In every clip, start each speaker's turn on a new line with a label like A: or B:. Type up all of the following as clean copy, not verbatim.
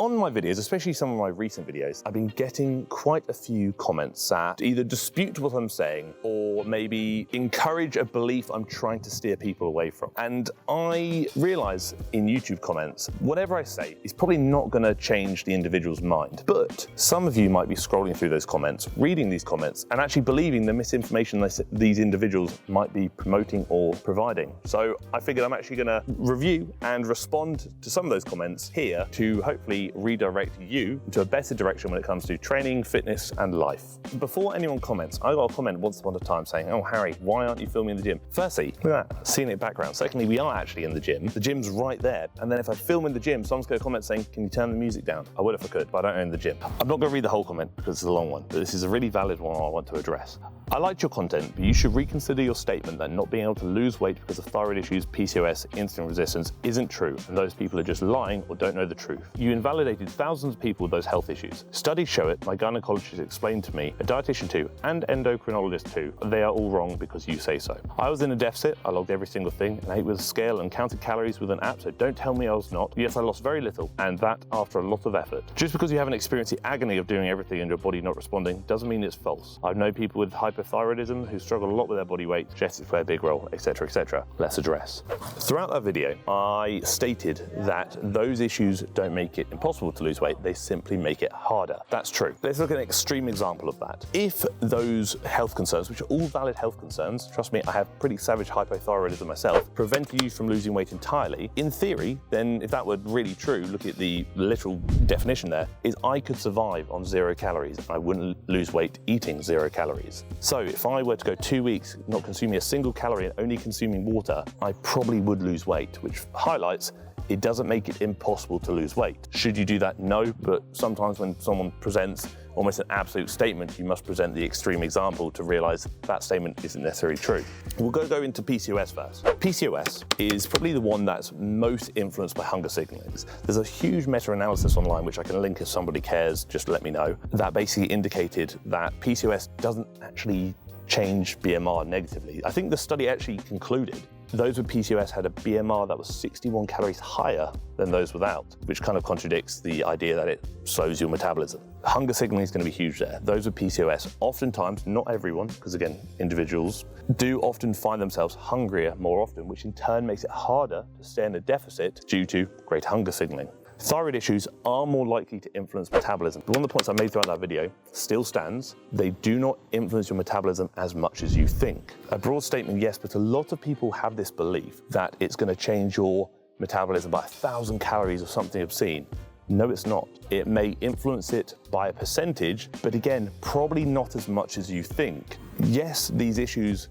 A: On my videos, especially some of my recent videos, I've been getting quite a few comments that either dispute what I'm saying or maybe encourage a belief I'm trying to steer people away from. And I realize in YouTube comments, whatever I say is probably not going to change the individual's mind. But some of you might be scrolling through those comments, reading these comments, and actually believing the misinformation these individuals might be promoting or providing. So I figured I'm actually going to review and respond to some of those comments here to hopefully redirect you into a better direction when it comes to training, fitness, and life. Before anyone comments, I got a comment once upon a time saying, "Oh, Harry, why aren't you filming in the gym?" Firstly, look at that scenic background. Secondly, we are actually in the gym. The gym's right there. And then if I film in the gym, someone's going to comment saying, "Can you turn the music down?" I would if I could, but I don't own the gym. I'm not going to read the whole comment because it's a long one, but this is a really valid one I want to address. I liked your content, but you should reconsider your statement that not being able to lose weight because of thyroid issues, PCOS, insulin resistance isn't true, and those people are just lying or don't know the truth. You invalidated thousands of people with those health issues. Studies show it, my gynecologist explained to me, a dietitian too, and endocrinologist too. They are all wrong because you say so. I was in a deficit, I logged every single thing, and ate with a scale and counted calories with an app, so don't tell me I was not. Yes, I lost very little, and that after a lot of effort. Just because you haven't experienced the agony of doing everything and your body not responding doesn't mean it's false. I've known people with hypothyroidism who struggle a lot with their body weight, genetics play a big role, etc., etc. Let's address. Throughout that video, I stated that those issues don't make it impossible to lose weight, they simply make it harder. That's true. Let's look at an extreme example of that. If those health concerns, which are all valid health concerns, trust me, I have pretty savage hypothyroidism myself, prevented you from losing weight entirely, in theory, then if that were really true, look at the literal definition there, is I could survive on 0 calories and I wouldn't lose weight eating 0 calories. So if I were to go 2 weeks not consuming a single calorie and only consuming water, I probably would lose weight, which highlights it doesn't make it impossible to lose weight. Should you do that? No, but sometimes when someone presents almost an absolute statement, you must present the extreme example to realize that statement isn't necessarily true. We'll go into PCOS first. PCOS is probably the one that's most influenced by hunger signalings. There's a huge meta-analysis online, which I can link if somebody cares, just let me know, that basically indicated that PCOS doesn't actually change BMR negatively. I think the study actually concluded those with PCOS had a BMR that was 61 calories higher than those without, which kind of contradicts the idea that it slows your metabolism. Hunger signaling is going to be huge there. Those with PCOS, oftentimes, not everyone, because again, individuals, do often find themselves hungrier more often, which in turn makes it harder to stay in a deficit due to great hunger signaling. Thyroid issues are more likely to influence metabolism. One of the points I made throughout that video still stands. They do not influence your metabolism as much as you think. A broad statement, yes, but a lot of people have this belief that it's going to change your metabolism by 1,000 calories or something obscene. No, it's not. It may influence it by a percentage, but again, probably not as much as you think. Yes, these issues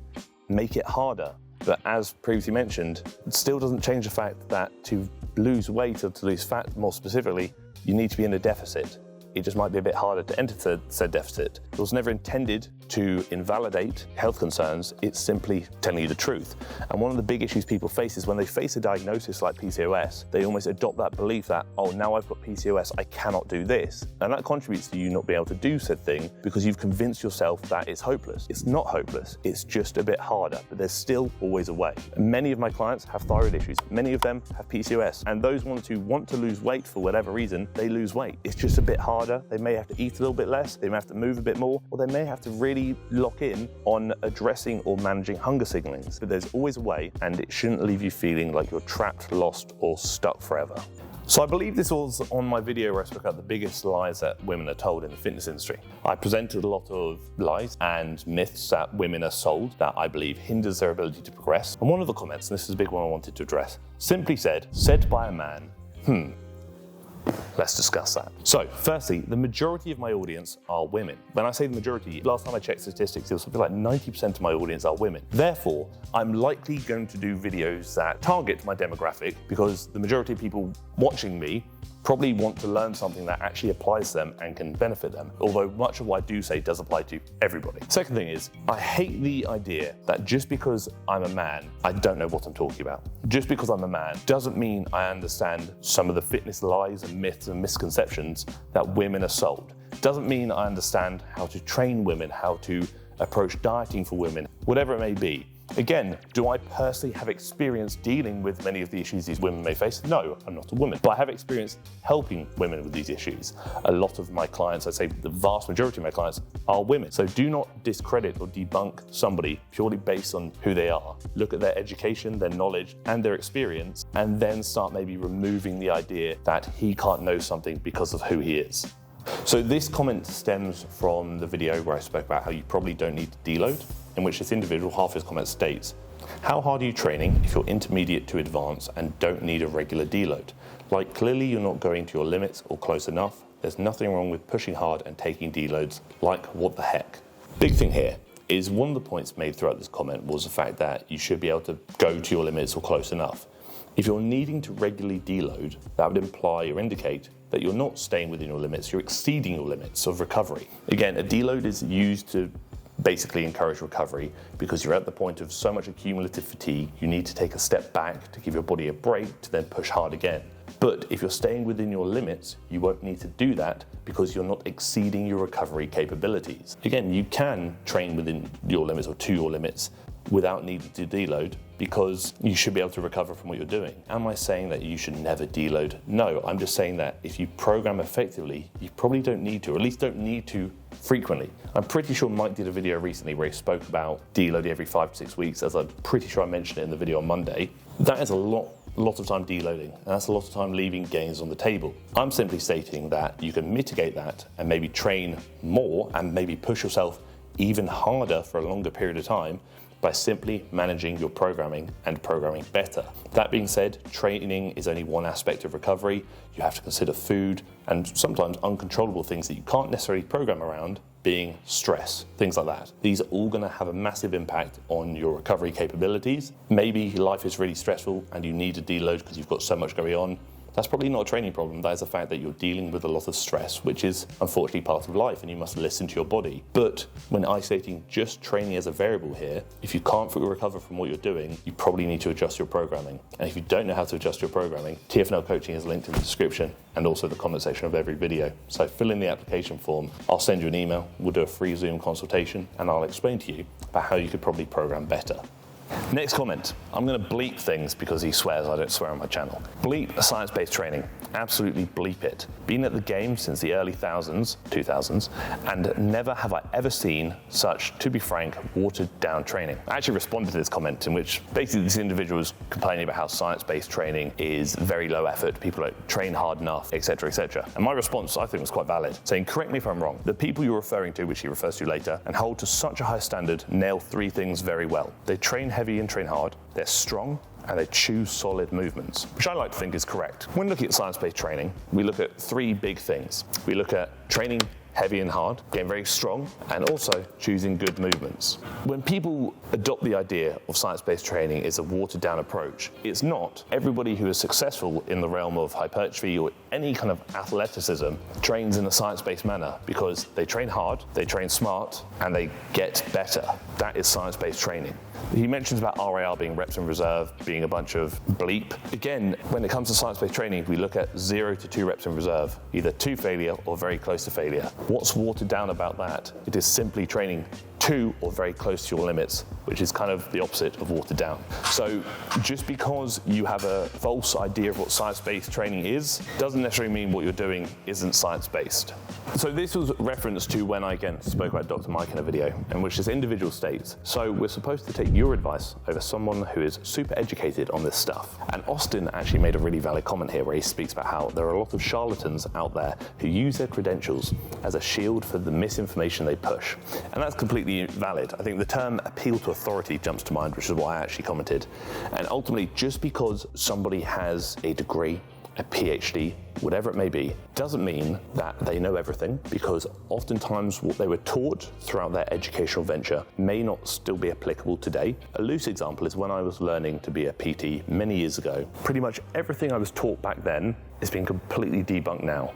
A: make it harder, but as previously mentioned, it still doesn't change the fact that to lose weight or to lose fat more specifically, you need to be in a deficit. It just might be a bit harder to enter said deficit. It was never intended to invalidate health concerns, it's simply telling you the truth. And one of the big issues people face is when they face a diagnosis like PCOS, they almost adopt that belief that, oh, now I've got PCOS, I cannot do this. And that contributes to you not being able to do said thing because you've convinced yourself that it's hopeless. It's not hopeless, it's just a bit harder, but there's still always a way. Many of my clients have thyroid issues, many of them have PCOS, and those ones who want to lose weight for whatever reason, they lose weight. It's just a bit harder. They may have to eat a little bit less, they may have to move a bit more, or they may have to really lock in on addressing or managing hunger signalings. But there's always a way, and it shouldn't leave you feeling like you're trapped, lost, or stuck forever. So I believe this was on my video where I spoke about the biggest lies that women are told in the fitness industry. I presented a lot of lies and myths that women are sold that I believe hinders their ability to progress. And one of the comments, and this is a big one I wanted to address, simply said by a man, Let's discuss that. So, firstly, the majority of my audience are women. When I say the majority, last time I checked statistics, it was something like 90% of my audience are women. Therefore, I'm likely going to do videos that target my demographic because the majority of people watching me probably want to learn something that actually applies to them and can benefit them, although much of what I do say does apply to everybody. Second thing is, I hate the idea that just because I'm a man, I don't know what I'm talking about. Just because I'm a man doesn't mean I understand some of the fitness lies and myths and misconceptions that women are sold. Doesn't mean I understand how to train women, how to approach dieting for women, whatever it may be. Again, do I personally have experience dealing with many of the issues these women may face? No, I'm not a woman, but I have experience helping women with these issues. A lot of my clients, I'd say the vast majority of my clients, are women. So do not discredit or debunk somebody purely based on who they are. Look at their education, their knowledge, and their experience, and then start maybe removing the idea that he can't know something because of who he is. So this comment stems from the video where I spoke about how you probably don't need to deload, in which this individual, half his comment states, how hard are you training if you're intermediate to advanced and don't need a regular deload? Like, clearly you're not going to your limits or close enough. There's nothing wrong with pushing hard and taking deloads. Like, what the heck? Big thing here is one of the points made throughout this comment was the fact that you should be able to go to your limits or close enough. If you're needing to regularly deload, that would imply or indicate that you're not staying within your limits, you're exceeding your limits of recovery. Again, a deload is used to basically encourage recovery because you're at the point of so much accumulative fatigue, you need to take a step back to give your body a break to then push hard again. But if you're staying within your limits, you won't need to do that because you're not exceeding your recovery capabilities. Again, you can train within your limits or to your limits without needing to deload because you should be able to recover from what you're doing. Am I saying that you should never deload? No, I'm just saying that if you program effectively, you probably don't need to, or at least don't need to frequently. I'm pretty sure Mike did a video recently where he spoke about deloading every 5 to 6 weeks, as I'm pretty sure I mentioned it in the video on Monday. That is a lot of time deloading, and that's a lot of time leaving gains on the table. I'm simply stating that you can mitigate that and maybe train more and maybe push yourself even harder for a longer period of time by simply managing your programming and programming better. That being said, training is only one aspect of recovery. You have to consider food and sometimes uncontrollable things that you can't necessarily program around, being stress, things like that. These are all gonna have a massive impact on your recovery capabilities. Maybe life is really stressful and you need to deload because you've got so much going on. That's probably not a training problem. That is the fact that you're dealing with a lot of stress, which is unfortunately part of life and you must listen to your body. But when isolating just training as a variable here, if you can't fully recover from what you're doing, you probably need to adjust your programming. And if you don't know how to adjust your programming, TFNL coaching is linked in the description and also the comment section of every video. So fill in the application form, I'll send you an email, we'll do a free Zoom consultation and I'll explain to you about how you could probably program better. Next comment. I'm going to bleep things because he swears. I don't swear on my channel. Bleep science-based training. Absolutely bleep it. Been at the game since the early 2000s, and never have I ever seen such, to be frank, watered down training. I actually responded to this comment in which basically this individual was complaining about how science-based training is very low effort, people don't train hard enough, etc., etc. And my response, I think, was quite valid, saying, correct me if I'm wrong, the people you're referring to, which he refers to later, and hold to such a high standard, nail 3 things very well. They train heavy and train hard, they're strong, and they choose solid movements, which I like to think is correct. When looking at science-based training, we look at 3 big things. We look at training heavy and hard, getting very strong, and also choosing good movements. When people adopt the idea of science-based training as a watered-down approach, it's not. Everybody who is successful in the realm of hypertrophy or any kind of athleticism trains in a science-based manner because they train hard, they train smart, and they get better. That is science-based training. He mentions about RAR being reps in reserve, being a bunch of bleep. Again, when it comes to science-based training, we look at 0 to 2 reps in reserve, either to failure or very close to failure. What's watered down about that? It is simply training to or very close to your limits, which is kind of the opposite of watered down. So just because you have a false idea of what science-based training is, doesn't necessarily mean what you're doing isn't science-based. So this was reference to when I again spoke about Dr. Mike in a video, in which this individual states, so we're supposed to take your advice over someone who is super educated on this stuff. And Austin actually made a really valid comment here where he speaks about how there are a lot of charlatans out there who use their credentials as a shield for the misinformation they push. And that's completely valid. I think the term appeal to authority jumps to mind, which is why I actually commented. And ultimately, just because somebody has a degree, a PhD, whatever it may be, doesn't mean that they know everything, because oftentimes what they were taught throughout their educational venture may not still be applicable today. A loose example is when I was learning to be a PT many years ago. Pretty much everything I was taught back then is being completely debunked now.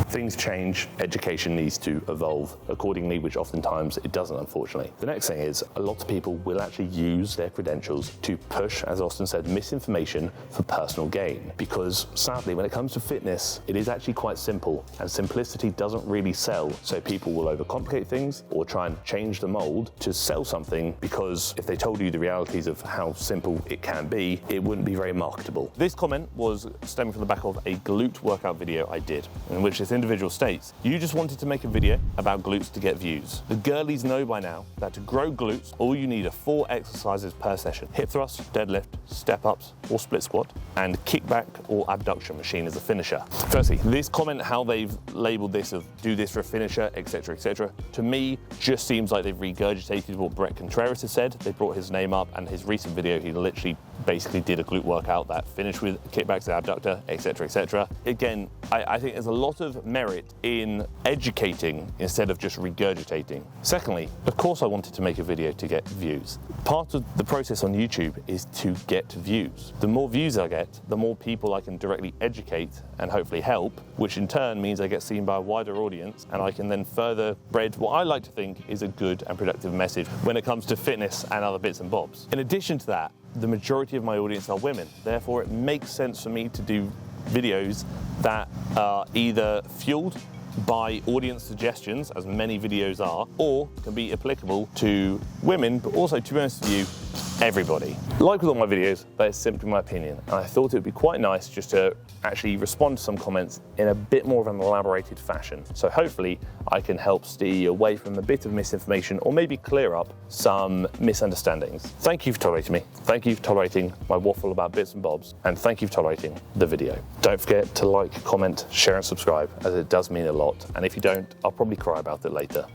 A: Things change, education needs to evolve accordingly, which oftentimes it doesn't, unfortunately. The next thing is a lot of people will actually use their credentials to push, as Austin said, misinformation for personal gain. Because sadly, when it comes to fitness, it is actually quite simple, and simplicity doesn't really sell. So people will overcomplicate things or try and change the mold to sell something, because if they told you the realities of how simple it can be, it wouldn't be very marketable. This comment was stemming from the back of a glute workout video I did, in which this individual states, "You just wanted to make a video about glutes to get views. The girlies know by now that to grow glutes, all you need are 4 exercises per session: hip thrust, deadlift, step-ups or split squat, and kickback or abduction machine as a finisher." Firstly, this comment, how they've labeled this of do this for a finisher, etc., to me just seems like they've regurgitated what Brett Contreras has said. They brought his name up, and his recent video, he literally basically did a glute workout that finished with kickbacks to abductor, etc. Again, I think there's a lot of merit in educating instead of just regurgitating. Secondly, of course I wanted to make a video to get views. Part of the process on YouTube is to get views. The more views I get, the more people I can directly educate and hopefully help, which in turn means I get seen by a wider audience, and I can then further spread what I like to think is a good and productive message when it comes to fitness and other bits and bobs. In addition to that, the majority of my audience are women. Therefore, it makes sense for me to do videos that are either fueled by audience suggestions, as many videos are, or can be applicable to women, but also, to be honest with you, everybody. Like with all my videos, that is simply my opinion, and I thought it would be quite nice just to actually respond to some comments in a bit more of an elaborated fashion. So hopefully I can help steer you away from a bit of misinformation, or maybe clear up some misunderstandings. Thank you for tolerating me. Thank you for tolerating my waffle about bits and bobs, and thank you for tolerating the video. Don't forget to like, comment, share and subscribe, as it does mean a lot, and if you don't, I'll probably cry about it later.